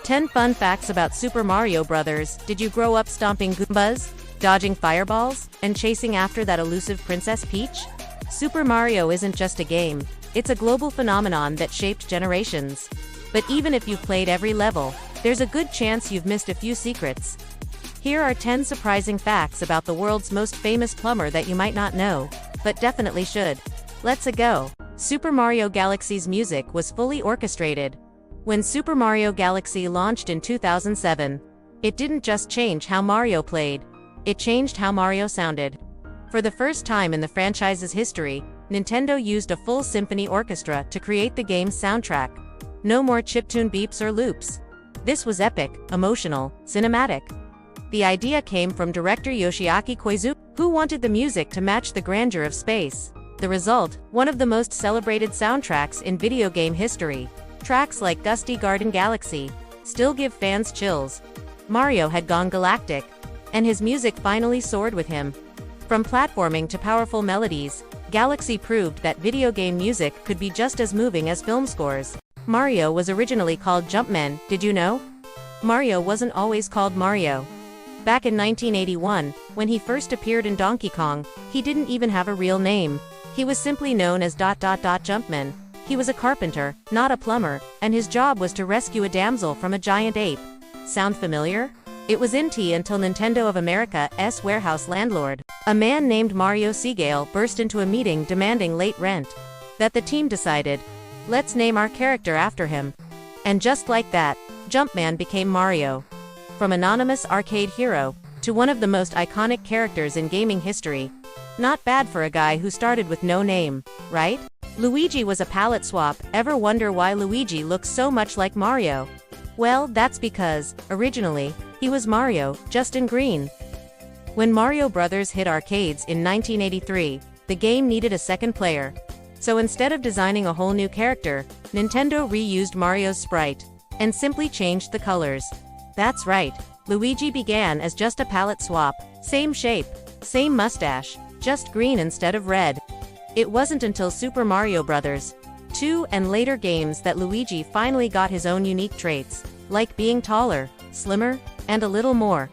10 fun facts about Super Mario Bros. Did you grow up stomping Goombas, dodging fireballs, and chasing after that elusive Princess Peach? Super Mario isn't just a game, it's a global phenomenon that shaped generations. But even if you've played every level, there's a good chance you've missed a few secrets. Here are 10 surprising facts about the world's most famous plumber that you might not know, but definitely should. Let's go. Super Mario Galaxy's music was fully orchestrated. When Super Mario Galaxy launched in 2007, it didn't just change how Mario played, it changed how Mario sounded. For the first time in the franchise's history, Nintendo used a full symphony orchestra to create the game's soundtrack. No more chiptune beeps or loops. This was epic, emotional, cinematic. The idea came from director Yoshiaki Koizu, who wanted the music to match the grandeur of space. The result, one of the most celebrated soundtracks in video game history. Tracks like Gusty Garden Galaxy still give fans chills. Mario had gone galactic, and his music finally soared with him. From platforming to powerful melodies, Galaxy proved that video game music could be just as moving as film scores. Mario was originally called Jumpman, did you know? Mario wasn't always called Mario. Back in 1981, when he first appeared in Donkey Kong, he didn't even have a real name. He was simply known as Jumpman. He was a carpenter, not a plumber, and his job was to rescue a damsel from a giant ape. Sound familiar? It was until Nintendo of America's warehouse landlord, a man named Mario Seagale, burst into a meeting demanding late rent, that the team decided, let's name our character after him. And just like that, Jumpman became Mario. From anonymous arcade hero, to one of the most iconic characters in gaming history. Not bad for a guy who started with no name, right? Luigi was a palette swap. Ever wonder why Luigi looks so much like Mario? Well, that's because, originally, he was Mario, just in green. When Mario Bros. Hit arcades in 1983, the game needed a second player. So instead of designing a whole new character, Nintendo reused Mario's sprite, and simply changed the colors. That's right, Luigi began as just a palette swap, same shape, same mustache, just green instead of red. It wasn't until Super Mario Bros. 2 and later games that Luigi finally got his own unique traits, like being taller, slimmer, and a little more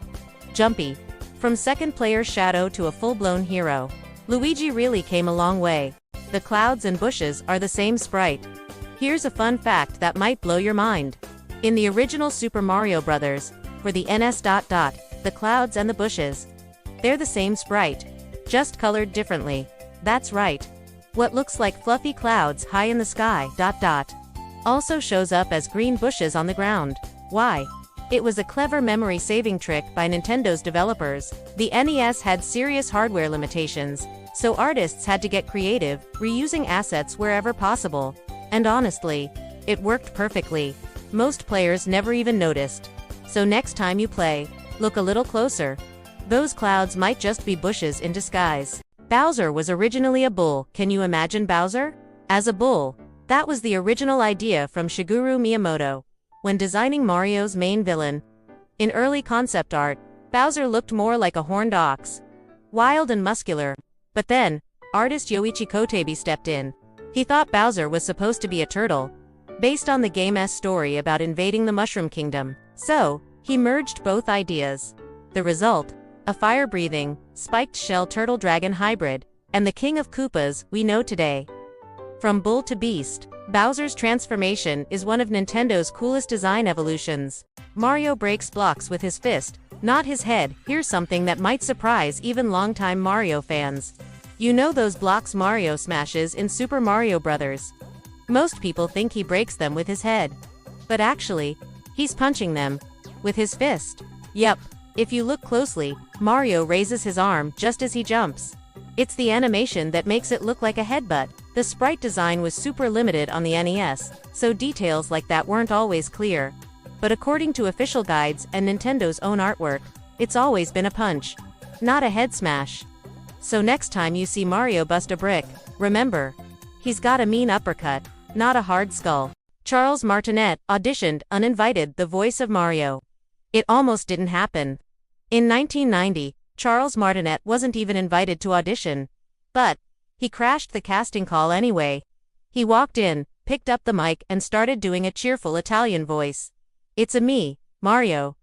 jumpy. From second player shadow to a full-blown hero, Luigi really came a long way. The clouds and bushes are the same sprite. Here's a fun fact that might blow your mind. In the original Super Mario Bros., for the NES, the clouds and the bushes, they're the same sprite, just colored differently. That's right. What looks like fluffy clouds high in the sky, also shows up as green bushes on the ground. Why? It was a clever memory-saving trick by Nintendo's developers. The NES had serious hardware limitations, so artists had to get creative, reusing assets wherever possible. And honestly, it worked perfectly. Most players never even noticed. So next time you play, look a little closer. Those clouds might just be bushes in disguise. Bowser was originally a bull. Can you imagine Bowser as a bull? That was the original idea from Shigeru Miyamoto when designing Mario's main villain. In early concept art, Bowser looked more like a horned ox, wild and muscular. But then, artist Yoichi Kotabe stepped in. He thought Bowser was supposed to be a turtle, based on the game's story about invading the Mushroom Kingdom. So, he merged both ideas. The result? A fire-breathing, spiked-shell turtle-dragon hybrid, and the king of Koopas we know today. From bull to beast, Bowser's transformation is one of Nintendo's coolest design evolutions. Mario breaks blocks with his fist, not his head. Here's something that might surprise even longtime Mario fans. You know those blocks Mario smashes in Super Mario Bros.? Most people think he breaks them with his head. But actually, he's punching them with his fist. Yep. If you look closely, Mario raises his arm just as he jumps. It's the animation that makes it look like a headbutt. The sprite design was super limited on the NES, so details like that weren't always clear. But according to official guides and Nintendo's own artwork, it's always been a punch, not a head smash. So next time you see Mario bust a brick, remember, he's got a mean uppercut, not a hard skull. Charles Martinet auditioned, uninvited, the voice of Mario. It almost didn't happen. In 1990, Charles Martinet wasn't even invited to audition. But he crashed the casting call anyway. He walked in, picked up the mic and started doing a cheerful Italian voice. It's a me, Mario.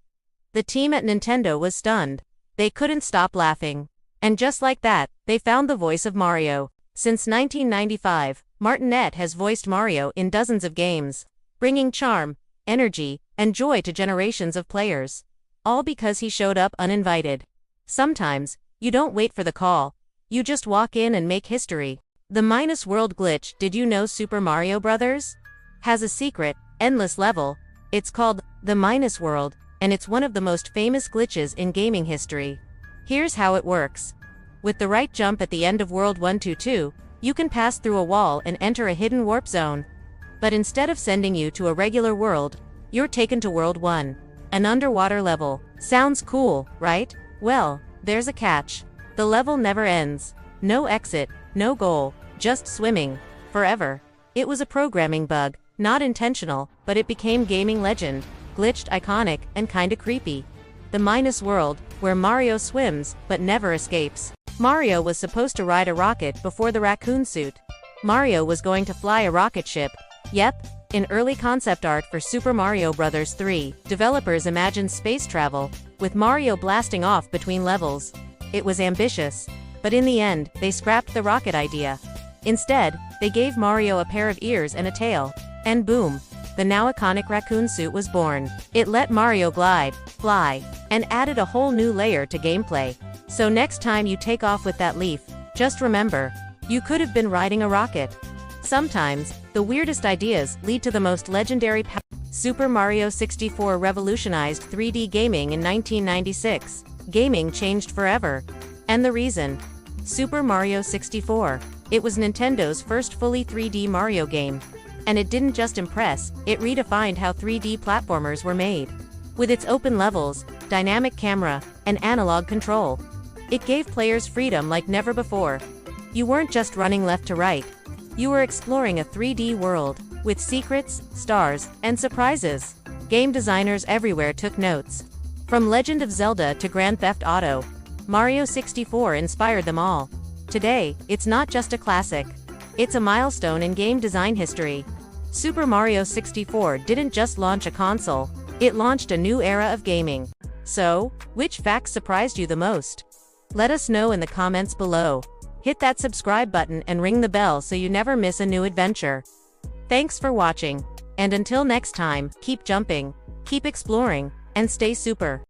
The team at Nintendo was stunned. They couldn't stop laughing. And just like that, they found the voice of Mario. Since 1995, Martinet has voiced Mario in dozens of games, bringing charm, energy, and joy to generations of players. All because he showed up uninvited. Sometimes, you don't wait for the call. You just walk in and make history. The Minus World glitch. Did you know Super Mario Bros. Has a secret, endless level? It's called the Minus World, and it's one of the most famous glitches in gaming history. Here's how it works. With the right jump at the end of World 122, you can pass through a wall and enter a hidden warp zone. But instead of sending you to a regular world, you're taken to World 1, an underwater level. Sounds cool, right? Well, there's a catch. The level never ends. No exit, no goal, just swimming, forever. It was a programming bug, not intentional, but it became gaming legend, glitched, iconic, and kinda creepy. The Minus World, where Mario swims, but never escapes. Mario was supposed to ride a rocket before the raccoon suit. Mario was going to fly a rocket ship. Yep, in early concept art for Super Mario Bros. 3, developers imagined space travel, with Mario blasting off between levels. It was ambitious, but in the end, they scrapped the rocket idea. Instead, they gave Mario a pair of ears and a tail. And boom, the now iconic raccoon suit was born. It let Mario glide, fly, and added a whole new layer to gameplay. So next time you take off with that leaf, just remember, you could have been riding a rocket. Sometimes, the weirdest ideas lead to the most legendary power. Super Mario 64 revolutionized 3D gaming in 1996. Gaming changed forever. And the reason? Super Mario 64. It was Nintendo's first fully 3D Mario game. And it didn't just impress, it redefined how 3D platformers were made. With its open levels, dynamic camera, and analog control, it gave players freedom like never before. You weren't just running left to right. You were exploring a 3D world, with secrets, stars, and surprises. Game designers everywhere took notes. From Legend of Zelda to Grand Theft Auto, Mario 64 inspired them all. Today, it's not just a classic. It's a milestone in game design history. Super Mario 64 didn't just launch a console, it launched a new era of gaming. So, which fact surprised you the most? Let us know in the comments below. Hit that subscribe button and ring the bell so you never miss a new adventure. Thanks for watching, and until next time, keep jumping, keep exploring, and stay super.